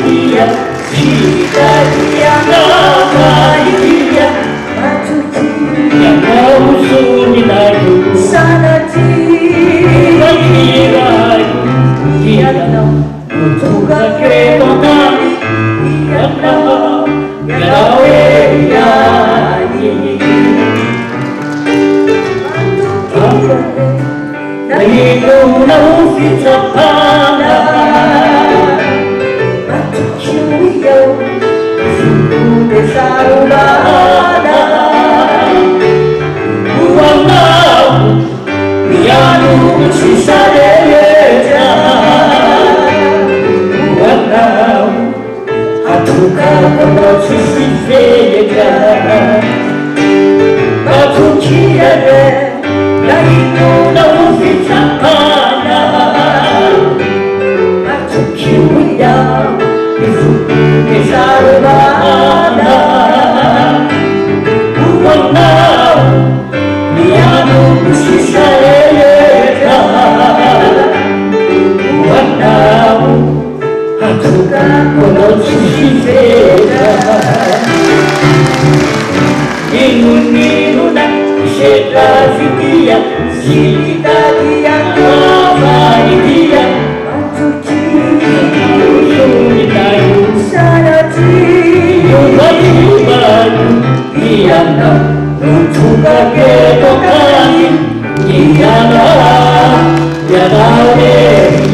dia, dia dia namai dia, yang kau sunyi layu, bagi rayu, dia untuk kekembangan, yang kau Naiku na ufita pana Matukiyo Sukute sa umana Uwangau Miyanu Chisareja Uwangau Hatuka kono Chisifeja Matukiyare Naiku na ufita pana Matukiyo Sukute sa umana Uwangau Miyanu Chisareja Uwangau Hatuka kono Chisifeja Ninu na Shekazi dia, Shita dia, Kamari dia, Suni tayu, Sarati, Yubayu, Iyana, Utuka ketokani, Iyana, Yadare,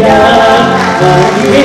Yadare,